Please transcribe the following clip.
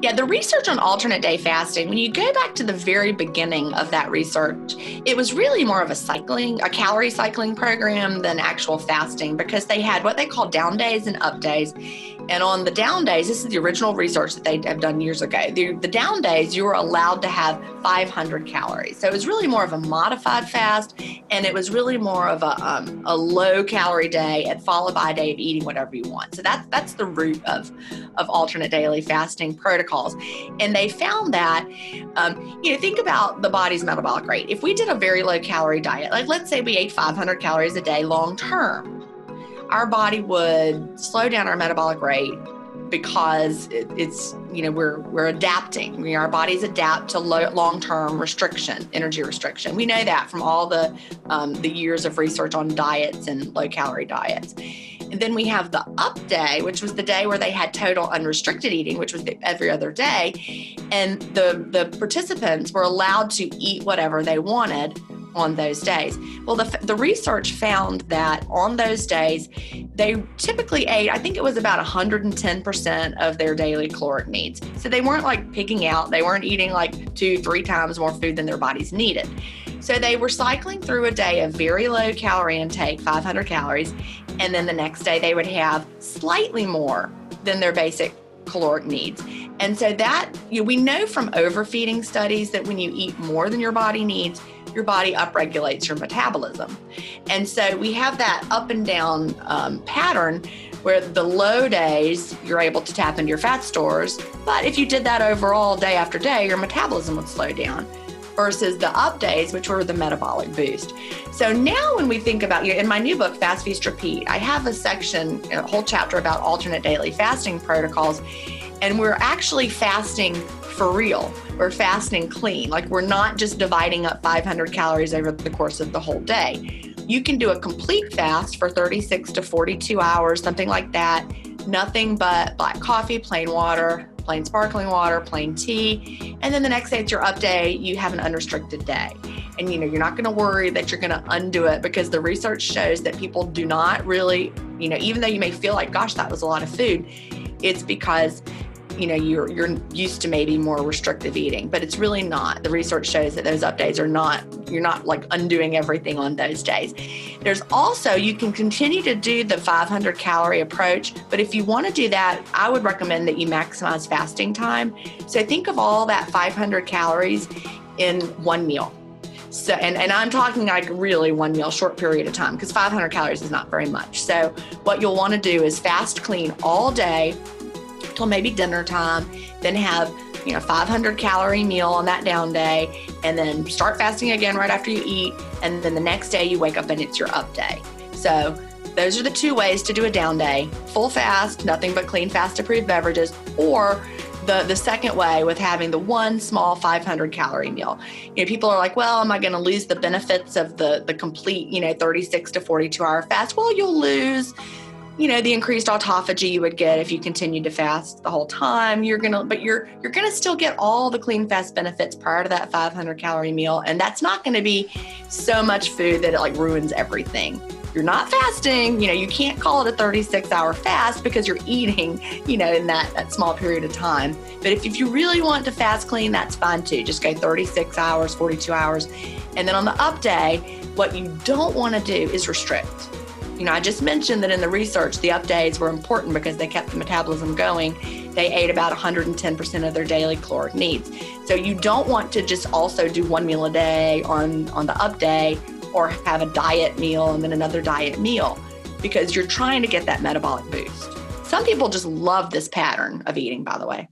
Yeah, the research on alternate day fasting, when you go back to the very beginning of that research, it was really more of a calorie cycling program than actual fasting because they had what they call down days and up days. And on the down days, this is the original research that they have done years ago. The down days, you were allowed to have 500 calories. So it was really more of a modified fast, and it was really more of a low calorie day and followed by a day of eating whatever you want. So that's the root of alternate daily fasting protocols. And they found that, think about the body's metabolic rate. If we did a very low calorie diet, like let's say we ate 500 calories a day long term, our body would slow down our metabolic rate because we're adapting. Our bodies adapt to long-term restriction, energy restriction. We know that from all the years of research on diets and low-calorie diets. And then we have the up day, which was the day where they had total unrestricted eating, which was every other day. And the participants were allowed to eat whatever they wanted on those days. Well, the research found that on those days, they typically ate, I think it was about 110% of their daily caloric needs. So they weren't like pigging out. They weren't eating like 2-3 times more food than their bodies needed. So they were cycling through a day of very low calorie intake, 500 calories, and then the next day they would have slightly more than their basic caloric needs. And so that, we know from overfeeding studies that when you eat more than your body needs, your body upregulates your metabolism. And so we have that up and down pattern where the low days, you're able to tap into your fat stores. But if you did that overall day after day, your metabolism would slow down versus the up days, which were the metabolic boost. So now when we think about, in my new book, Fast, Feast, Repeat, I have a section, a whole chapter about alternate daily fasting protocols. And we're actually fasting for real. We're fasting clean. Like we're not just dividing up 500 calories over the course of the whole day. You can do a complete fast for 36 to 42 hours, something like that. Nothing but black coffee, plain water, plain sparkling water, plain tea. And then the next day it's your up day, you have an unrestricted day. And you're not going to worry that you're going to undo it because the research shows that people do not really, even though you may feel like, gosh, that was a lot of food, it's because you're used to maybe more restrictive eating, but it's really not. The research shows that those up days you're not like undoing everything on those days. There's also, you can continue to do the 500 calorie approach, but if you want to do that, I would recommend that you maximize fasting time. So think of all that 500 calories in one meal. So, and I'm talking like really one meal, short period of time, because 500 calories is not very much. So what you'll want to do is fast clean all day till maybe dinner time, then have 500 calorie meal on that down day, and then start fasting again right after you eat, and then the next day you wake up and it's your up day. So those are the two ways to do a down day: full fast, nothing but clean fast approved beverages, or the second way with having the one small 500 calorie meal. People are like, well, am I going to lose the benefits of the complete 36 to 42 hour fast? Well, you'll lose the increased autophagy you would get if you continued to fast the whole time. You're gonna still get all the clean fast benefits prior to that 500 calorie meal. And that's not gonna be so much food that it like ruins everything. You're not fasting, you can't call it a 36-hour fast because you're eating, in that small period of time. But if you really want to fast clean, that's fine too. Just go 36 hours, 42 hours. And then on the up day, what you don't want to do is restrict. I just mentioned that in the research, the up days were important because they kept the metabolism going. They ate about 110% of their daily caloric needs. So you don't want to just also do one meal a day on the up day, or have a diet meal and then another diet meal, because you're trying to get that metabolic boost. Some people just love this pattern of eating, by the way.